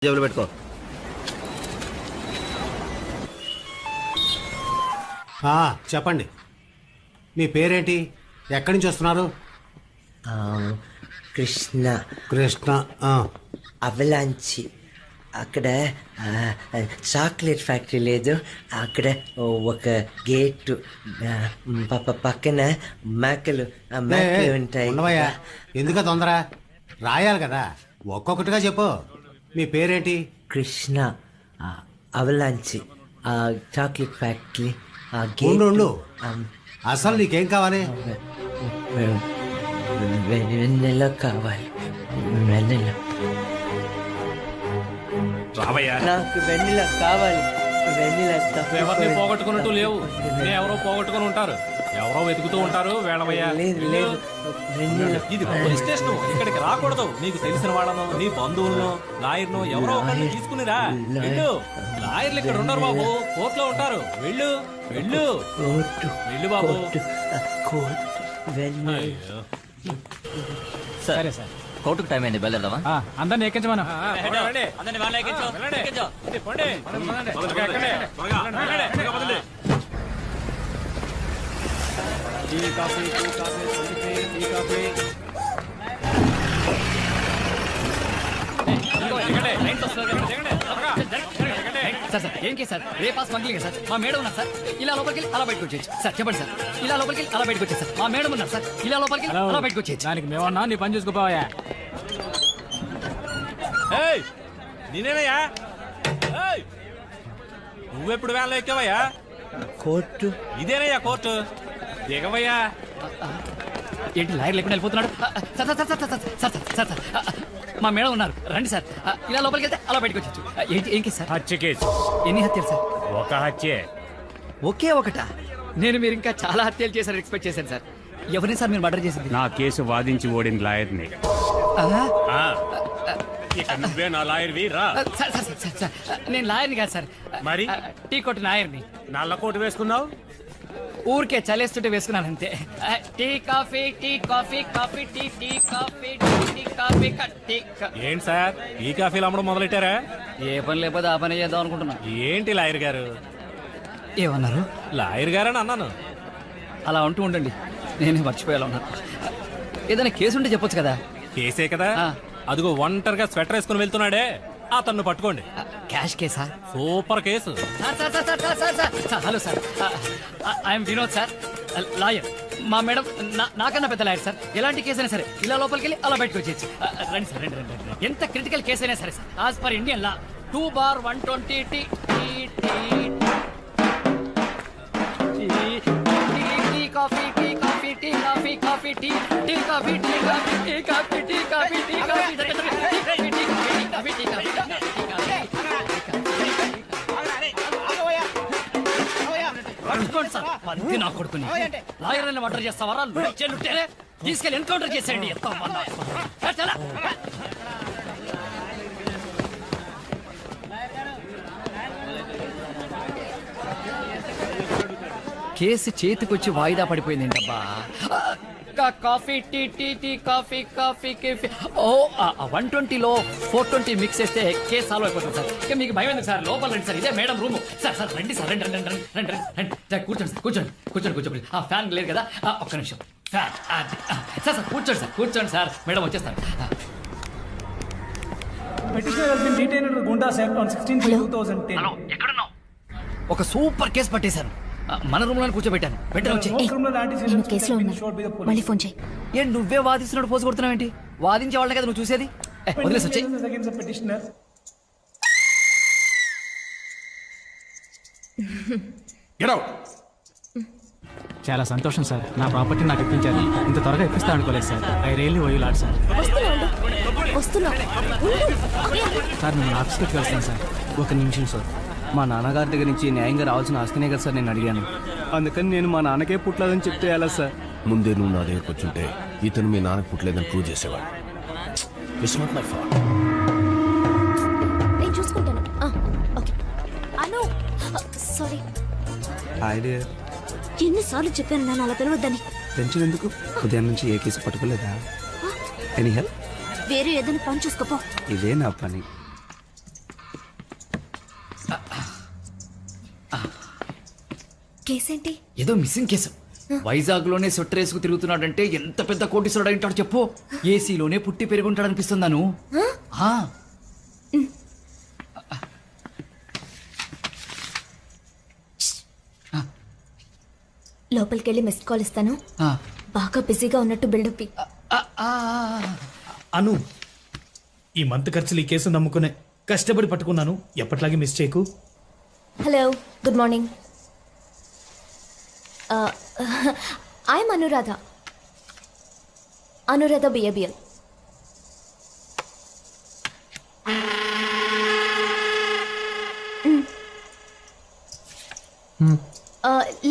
జేబులో పెట్టుకో. చెప్పండి, మీ పేరేంటి, ఎక్కడి నుంచి వస్తున్నారు? కృష్ణ. కృష్ణ. అవలాంచి. అక్కడ చాక్లెట్ ఫ్యాక్టరీ లేదు, అక్కడ ఒక గేటు పక్కన మేకలు ఉంటాయి. ఉండవయ్యా, ఎందుక తొందర, రాయాలి కదా, ఒక్కొక్కటిగా చెప్పు. మీ పేరేంటి? కృష్ణ. అవలాంచి chocolate factory. ఉండు, అసలు నీకేం కావాలి? వెన్నెల కావాలి. వెన్నెల. నాకు వెన్నెల కావాలి. వెన్నెల. ఎవరిని పోగొట్టుకున్నట్టు లేవు, ఎవరో పోగొట్టుకుని ఉంటారు, ఎవరో వెతుకుతూ ఉంటారు. వేళమయ్యా, లేదు లేదు, ఇది పోలీస్ స్టేషన్, ఇక్కడికి రాకూడదు. నీకు తెలిసిన వాళ్ళను, నీ బంధువులను, లాయర్ను ఎవరో ఒకరిని తీసుకునిరా. వెళ్ళు, లాయర్లు ఇక్కడ ఉండరు బాబు, కోర్టులో ఉంటారు. వెళ్ళు వెళ్ళు వెళ్ళు బాబు. సరే సార్, కోర్టుకు టైం అయింది, బయలుదేరదామా? అందరిని ఎక్కించమను. సార్ సార్ ఏం కేసు సార్? రేపా స్మగ్లింగ్ సార్. మా మేడం ఉన్నారు సార్, ఇలా లోపలికి అలా బయటకు వచ్చేయచ్చు సార్. చెప్పండి సార్, ఇలా లోపలికి అలా బయటకు వచ్చేది సార్. మా మేడం ఉన్నారు సార్, ఇలా లోపలికి అలా బయటకు వచ్చేయచ్చు. దానికి మేమన్నా నీ పని చూసుకోపోయా. నేనేనయ్యా, నువ్వెప్పుడు వేళ ఎక్కావయ్యా? Court ఇదేనయ్యా court, దిగవయ్యా. ఏంటి లాయర్ లేకుండా వెళ్ళిపోతున్నాడు? Sir sir sir sir sir sir sir మా మేడం ఉన్నారు, రండి సార్. ఇలా లోపలికి వెళ్తే అలా బయటకు వచ్చేచ్చు. ఏంటి ఏం కేసు సార్? హత్య కేసు. ఎన్ని హత్యలు సార్? ఒక హత్యే. ఒకే ఒకటా? నేను మీరు ఇంకా చాలా హత్యలు చేశారు ఎక్స్పెక్ట్ చేశాను సార్. ఎవరిని సార్ మీరు మర్డర్ చేసింది? నా కేసు వాదించి ఓడిన లాయర్ని. నువ్వే నా లాయర్వి, రా. సార్ సార్ సార్ సార్ నేను లాయర్ని కాదు సార్, మరి టీ కొట్టు లాయర్ని. నల్ల కోటు వేసుకున్నావు? ఊరికే చలేస్తుంటే వేసుకున్నాను అంతే. Tea coffee, tea coffee, coffee tea, tea coffee, tea coffee, tea. ఏంటి సార్, ఈ కాఫీలు అమ్మడం మొదలెట్టారా? ఏ పని లేకపోతే ఆ పని చేద్దాం అనుకుంటున్నా. ఏంటి లాయర్ గారు? ఏమన్నారు? లాయర్ గారని అన్నాను. అలా అంటూ ఉండండి, నేనే మర్చిపోయేలా ఉన్నాను. ఏదైనా కేసు ఉంటే చెప్పొచ్చు కదా. కేసే కదా, అదిగో ఒంటరిగా స్వెటర్ వేసుకుని వెళ్తున్నాడే, అతన్ని పట్టుకోండి. క్యాష్ కేసా? Super case. Hello sir, I'm Vinod sir, lawyer. మా మేడం నాకన్నా పెద్ద లాయర్ సార్. ఎలాంటి కేసు అయినా సరే ఇలా లోపలికి వెళ్ళి అలా బయటకు వచ్చేసి. రండి సార్, రండి రండి. ఎంత క్రిటికల్ కేసు అయినా సరే sir, as per Indian law 2/120 tea coffee, tea coffee, tea coffee, coffee tea, tea coffee, tea coffee, tea coffee, tea coffee, tea coffee, tea coffee. పట్టుకోండి సార్, పది నా కొడుకుని. లాయర్ని మర్డర్ చేస్తావారా? లుట్టేనే తీసుకెళ్ళి ఎన్కౌంటర్ చేసేయండి. కేసు చేతికొచ్చి వాయిదా పడిపోయింది ఏంటబ్బా. Coffee tea, tea tea coffee, coffee కేఫీ. 120లో 420 మిక్స్ చేస్తే కేసు సాల్వ్ అయిపోతుంది సార్. ఇక మీకు భయం ఎందుకు సార్? లోపల రండి సార్, ఇదే మేడం రూమ్. సార్ సార్ రండి సార్, రండి రండి రండి రండి రండి సార్. కూర్చోండి సార్, కూర్చోండి కూర్చోండి కూర్చోండి. ఫ్యాన్ లేదు కదా, ఒక్క నిమిషం. ఫ్యాన్ సార్ సార్ కూర్చోండి సార్, కూర్చోండి సార్, మేడం వచ్చేస్తారు. ఒక సూపర్ కేసు పట్టేశాను, మన రూమ్ లో కూర్చోబెట్టాను. వెంటనే వచ్చి నేను కేసులో ఉన్నాను, మళ్ళీ ఫోన్ చేయి. ఏ నువ్వే వాదిస్తున్నాడు పోసు కొడుతున్నావు ఏంటి? వాదించే వాళ్ళని కదా నువ్వు చూసేది. వదిలేసి వచ్చాయి. చాలా సంతోషం సార్, నా ప్రాపర్టీ నాకు ఇప్పించారు. ఇంత త్వరగా ఇప్పిస్తా అనుకోలేదు sir. I really owe you lot sir. వస్తున్నా సార్ నేను ఆఫీస్కి వెళ్తాను సార్. ఒక నిమిషం సార్, మా నాన్నగారి దగ్గర నుంచి న్యాయంగా రావాల్సిన ఆస్తినే కదా సార్ నేను అడిగాను. అందుకని నేను మా నాన్నకే పుట్టలేదని చెప్తే ఎలా సార్? ముందే నువ్వు నా దగ్గరకు వచ్చుంటే ఇతను మీ నాన్నకు పుట్టలేదని ప్రూవ్ చేసేవాడు. It's not my fault. నేను చూసుకుంటాను. Okay Anu, sorry. Hi dear. ఎన్నిసార్లు చెప్పాను నన్ను అలా పిలవద్దని? టెన్షన్ ఎందుకు? ఉదయం నుంచి ఏ కేసు పట్టుకోలేదా? Any help? వేరే ఏదైనా పని చూసుకోపో. ఇదే నా పని. కేసేంటి? ఏదో మిస్సింగ్ కేసు. వైజాగ్ లోనే స్వెటర్ వేసుకు తిరుగుతున్నాడంటే ఎంత పెద్ద కోటీశ్వరుడు అయింటాడు చెప్పు. ఏసీలోనే పుట్టి పెరుగుంటాడు అనిపిస్తుందాను. లోపలికెళ్ళి మిస్డ్ కాల్ ఇస్తాను. బాగా బిజీగా ఉన్నట్టు బిల్డప్. అను, ఈ మంత్ ఖర్చులు ఈ కేసు నమ్ముకునే కష్టపడి పట్టుకున్నాను. ఎప్పట్లాగే మిస్ చేయకు. Hello, good morning. I'm Anuradha. Anuradha BABL.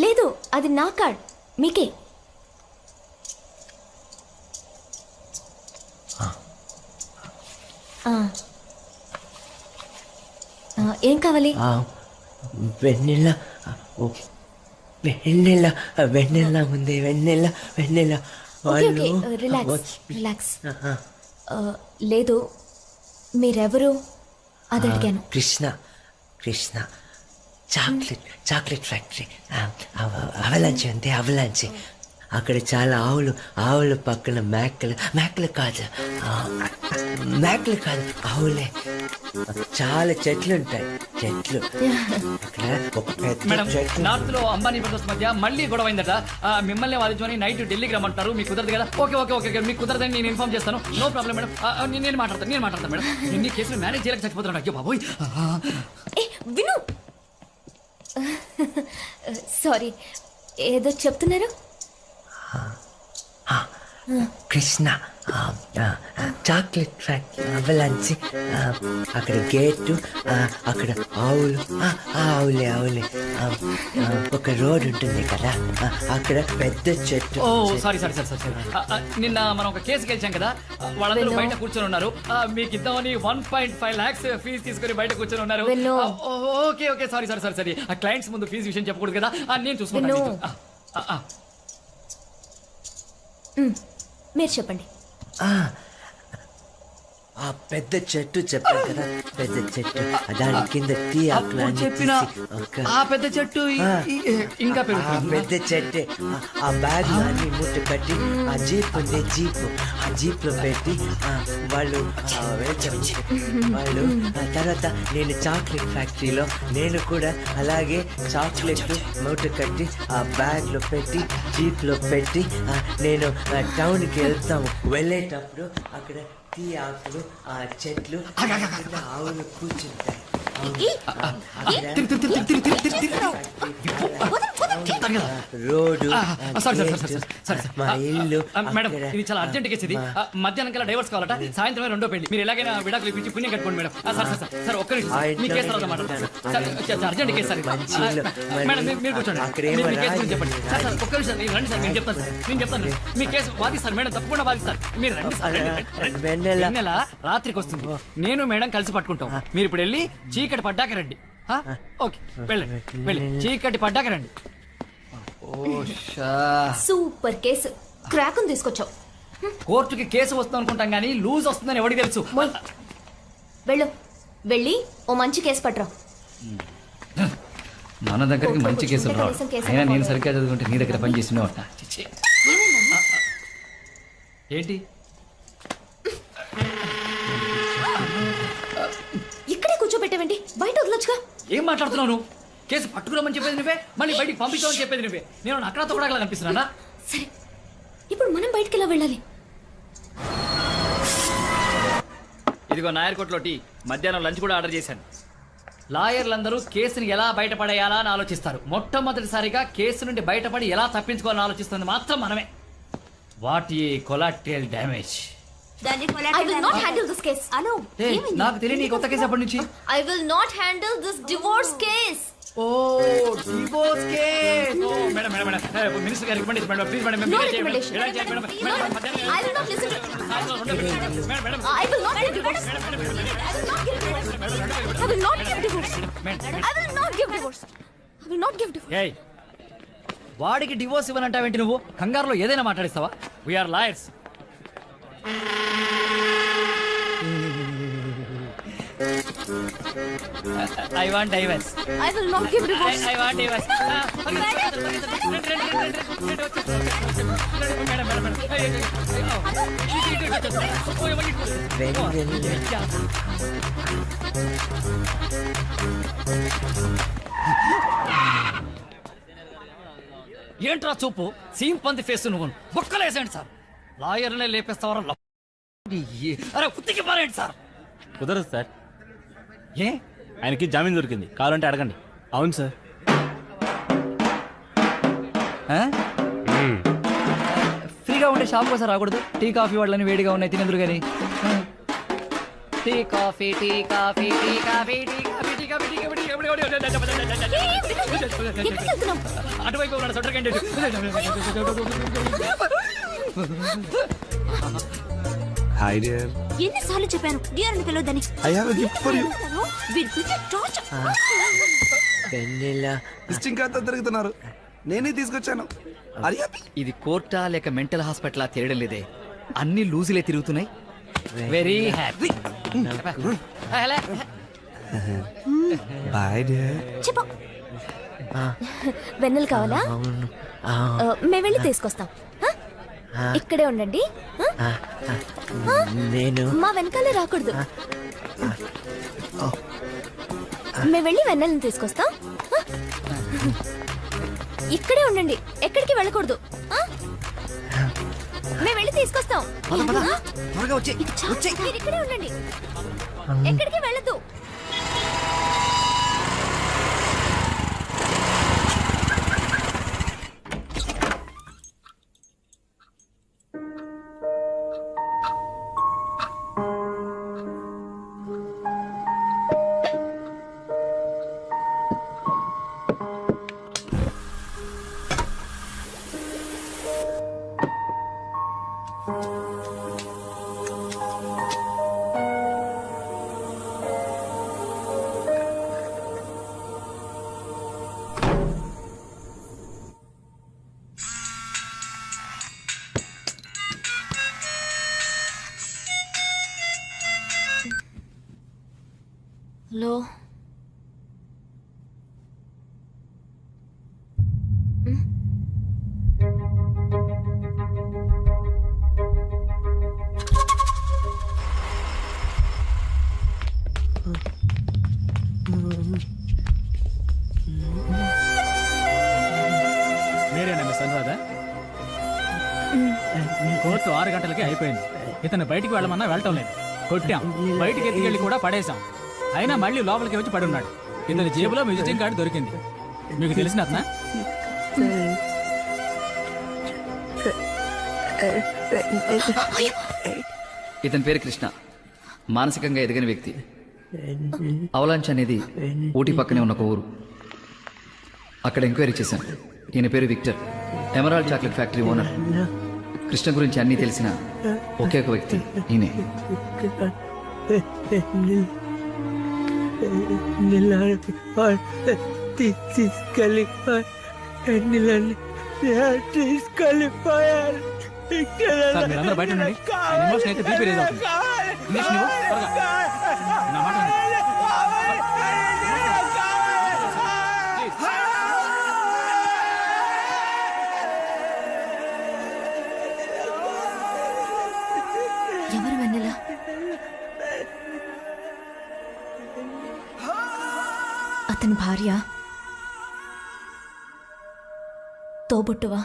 లేదు, అది నా కార్డ్. మీకే. ఏం కావాలి? వెన్నెల వెన్నెల వెన్నెల ఉంది. వెన్నెల వెన్నెల. Okay okay, relax relax. లేదు, మీరెవరు అది అడిగాను. Krishna Krishna chocolate factory. Avalanche అంతే, అవలాంచి. అక్కడ చాలా ఆవులు పక్కన మేకలు కాదు ఆవులే. చాలా చెట్లు ఉంటాయి. అక్కడ ఒక పెద్ద మేడం, చెట్టు. నార్త్ లో అంబానీ బ్రదర్స్ మధ్య మళ్ళీ గొడవ అయిందట. మిమ్మల్ని వాదించుకొని నైట్ ఢిల్లీకి రమ్మంటారు. మీకు కుదరదు కదా? ఓకే ఓకే ఓకే, మీకు కుదరదని నేను ఇన్ఫార్మ్ చేస్తాను. No problem madam. నేను మాట్లాడతాను మేడం. నేను ఈ కేసులు మేనేజ్ చేయలేక చచ్చిపోతున్నాను. అయ్యో బాబోయ్. విను. సారీ, ఏదో చెప్తున్నారు. Krishna chocolate factory, అవలాంచి. అక్కడ గేటు, అక్కడ ఆవులే. ఒక రోడ్ ఉంటుంది కదా, అక్కడ పెద్ద చెట్టు. ఓ సారీ. నిన్న మనం ఒక కేసు గెలిచాం కదా, వాళ్ళందరూ బయట కూర్చొని ఉన్నారు. మీకు ఇద్దామని 1.5 lakhs ఫీజు తీసుకుని బయట కూర్చొని ఉన్నారు. Okay sorry. ఆ క్లయింట్స్ ముందు ఫీజు విషయం చెప్పకూడదు కదా. నేను చూసుకుంటాను. మీరు చెప్పండి. ఆ పెద్ద చెట్టు చెప్పాను కదా, పెద్ద చెట్టు. దాని కింద టీ ఆకులు అన్ని చెప్పిన తీసి ఆ పెద్ద చెట్టు ఇంకా ఆ పెద్ద చెట్టే. ఆ బ్యాగ్ అన్ని మూట కట్టి, ఆ జీప్ ఉంది, ఆ జీప్ లో పెట్టి వాళ్ళు తర్వాత నేను చాక్లెట్ ఫ్యాక్టరీలో నేను కూడా అలాగే చాక్లెట్ మూట కట్టి ఆ బ్యాగ్ లో పెట్టి జీప్ లో పెట్టి నేను టౌన్కి వెళ్తాము. వెళ్ళేటప్పుడు అక్కడ టీ ఆకులు, ఆ చెట్లు, ఆవులు కూర్చుంటాయి. రోడ్డు, మా ఇల్లు. మేడం, ఇది చాలా అర్జెంట్ కేసు. ఇది మధ్యాహ్నం కల్లా డైవర్స్ కావాలట. సాయంత్రమే రెండో పెళ్లి. మీరు ఎలాగైనా విడాకులు ఇప్పించి పుణ్యం కట్టుకోండి మేడం. సార్ ఒక్క నిమిషం, మీ కేసు తర్వాత మాట్లాడతాను. Urgent case sir. మేడం మీరు కూర్చోండి. మీ కేసు గురించి చెప్పండి. సార్ ఒక్క నిమిషం, రండి సార్. నేను చెప్తాను. మీ కేసు వాదిస్తారు మేడం, తప్పకుండా వాదిస్తారు. మీరు రండి సార్. వెన్నెల రాత్రికి వస్తుంది. నేను మేడం కలిసి పట్టుకుంటాం. మీరు ఇప్పుడు వెళ్ళి చీకటి పడ్డాక రండి. ఓకే, వెళ్ళి చీకటి పడ్డాక రండి. Super case. క్రాకును తీసుకొచ్చావు. కోర్టుకి కేసు వస్తుంది అనుకుంటాం కానీ లూజ్ వస్తుందని ఎవరికి తెలుసు? వెళ్ళి ఓ మంచి కేసు పట్టరా. మన దగ్గరికి మంచి కేసులు రావు. అయినా నేను సరిగ్గా చదువుకుంటే నీ దగ్గర పని చేసిన ఏంటి? ఇక్కడే కూర్చోబెట్టావేంటి? బయట వదలొచ్చుగా. ఏం మాట్లాడుతున్నావు? కేసు పట్టుకురామని చెప్పేది నువ్వే, మళ్ళీ బయటికి పంపించామని చెప్పేది నువ్వే. నేను అక్కడ తొక్కడగల కనిపిస్తున్నానా? సరే, ఇప్పుడు మనం బయటికి ఎలా వెళ్ళాలి? ఇదిగో నాయర్కోట్లో టీ. మధ్యాహ్నం లంచ్ కూడా ఆర్డర్ చేశాను. లాయర్లందరూ కేసుని ఎలా బయటపడేయాలా అని ఆలోచిస్తారు. మొట్టమొదటిసారిగా కేసు నుండి బయటపడి ఎలా తప్పించుకోవాలని ఆలోచిస్తుంది మాత్రం మనమే. What a collateral damage. I will not handle this case. Anu, నాకు తెలియని కొత్త కేసు ఎప్పటి నుంచి? I will not handle this divorce case. ఓ డివోర్స్ కేస్. ఓ మేడం మినిస్టర్ గారికి recommendation madam, please madam. No recommendation. I will not listen to it. I will not give divorce. I will not give divorce. I will not give divorce. I will not give divorce. ఏయ్, వాడికి divorce ఇవ్వనంటావేంటి నువ్వు? కంగారులో ఏదైనా మాట్లాడిస్తావా? We are lawyers. I want divorce. I will not give divorce. I want divorce. ఏంట్రా చూపు seam పంది face నువ్వు బొక్కలేసండి సార్. లాయర్నే లేపేస్తావరా? అరే కుత్తికి పారేయండి సార్. కుదరదు సార్, ఏ ఆయనకి జామీన్ దొరికింది, కావాలంటే అడగండి. అవును సార్. ఫ్రీగా ఉండే షాప్ కోసం రాకూడదు. టీ కాఫీ వాళ్ళని వేడిగా ఉన్నాయి తినేందురు కానీ. Tea coffee tea coffee tea coffee tea coffee tea coffee tea coffee ఎక్కడికి వెళ్తున్నాం? అటువైపు ఉన్నాడు సొంటర్ క్యాండిడేట్. Hi dear. ఎన్నిసార్లు చెప్పాను డియర్ అని పిలవద్దని. I have a gift for you. వీడి పిచ్చి టార్చర్. వెన్నెలా విజిటింగ్ కార్డ్ తో తిరుగుతున్నారు, నేనే తీసుకొచ్చాను. అరే ఇది కోర్టా లేక మెంటల్ హాస్పిటల్ తేయడం లేదే, అన్ని లూజులే తిరుగుతున్నాయి. Very happy. Bye dear. చెప్పు. వెన్నెలు కావాలా? మేము వెళ్ళి తీసుకొస్తాం. ఇక్కడే ఉండండి. నేను మా వెనకాలే రాకూడదు. మేము వెళ్ళి వెన్నెలను తీసుకొస్తాం. ఇక్కడే ఉండండి, ఎక్కడికి వెళ్ళకూడదు. మేము వెళ్ళి తీసుకొస్తాం. మీరు ఇక్కడే ఉండండి, ఎక్కడికి వెళ్ళదు. హలో, మీరేనా మిస్ అనురాధ? కోర్టు 6 గంటలకి అయిపోయింది. ఇతను బయటికి వెళ్ళమన్నా వెళ్ళటం లేదు. కొట్టాం, బయటికి ఎత్తుకెళ్ళి కూడా పడేశాం. అయినా మళ్ళీ లోపలికి వచ్చి పడున్నాడు. ఇతని జేబులో విజిటింగ్ కార్డు దొరికింది. మీకు తెలిసిన అతనా? ఇతని పేరు కృష్ణ, మానసికంగా ఎదిగిన వ్యక్తి. అవలాంచ్ అనేది ఊటీ పక్కనే ఉన్న ఒక ఊరు. అక్కడ ఎంక్వైరీ చేశాను. ఈయన పేరు Victor, emerald chocolate factory owner. Krishna గురించి అన్నీ తెలిసిన ఒకే ఒక వ్యక్తి ఈయనే. సార్, మీరందరూ బయట ఉండండి. ఆయన ఎమోషన్ అయితే బీపీ రేజ్ అవుతుంది. ఇంజెక్షన్ ఇవ్వు, త్వరగా. నా మాట వినండి. ఎవరు వెన్నెల? అతని భార్య, తోబుట్టువా?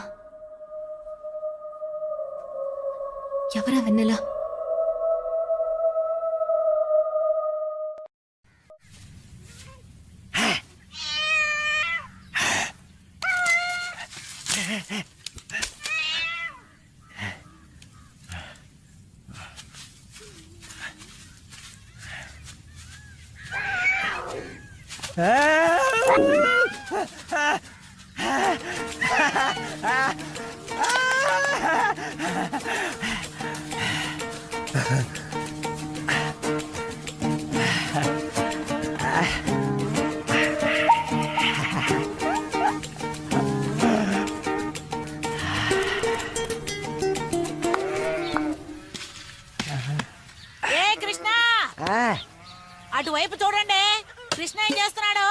ఎవరా వెన్నెల? అటువైపు చూడండి. కృష్ణ ఏం చేస్తున్నాడు?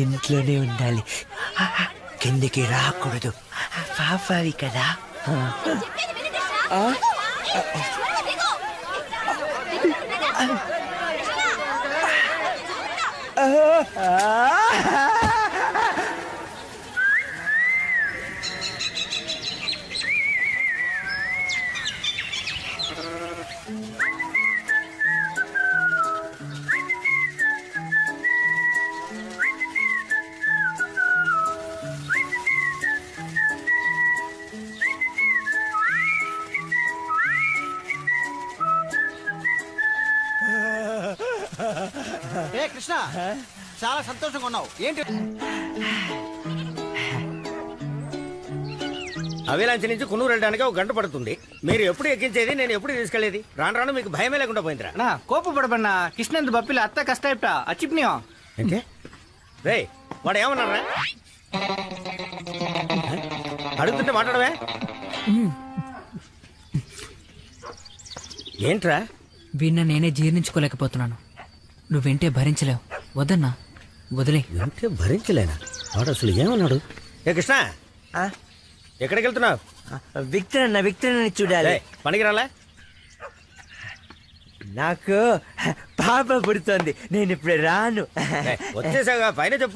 ఇంట్లోనే ఉండాలి, కిందికి రాకూడదు. పాపాలి కదా. ఏ కృష్ణ, చాలా సంతోషంగా ఉన్నావు ఏంటి? అవిలాంచి నుంచి కున్నూరు వెళ్ళడానికి ఒక గంట పడుతుంది. మీరు ఎప్పుడు ఎక్కించేది, నేను ఎప్పుడు తీసుకెళ్లేది? రాను రాను మీకు భయమే లేకుండా పోయిందిరా. అన్నా కోపపడబన్నా కృష్ణందు బప్పిల అత్త కష్ట అచ్చిప్నియా అంటే రే వాడు ఏమన్నారా? అడుగుతుంటే మాట్లాడవే. ఏంట్రా? వీణ నేనే జీర్ణించుకోలేకపోతున్నాను. నువ్వేంటే భరించలేవు. వద్దన్నా, వదిలే. అంటే భరించలేనా? వాడు అసలు ఏమన్నాడు? ఏ కృష్ణ, ఎక్కడికి వెళ్తున్నావు? విక్టరన్న చూడాలి. పనికి రాలే? నాకు పాప పుడుతోంది, నేను ఇప్పుడు రాను. వచ్చేసాగా, పైన చెప్పు.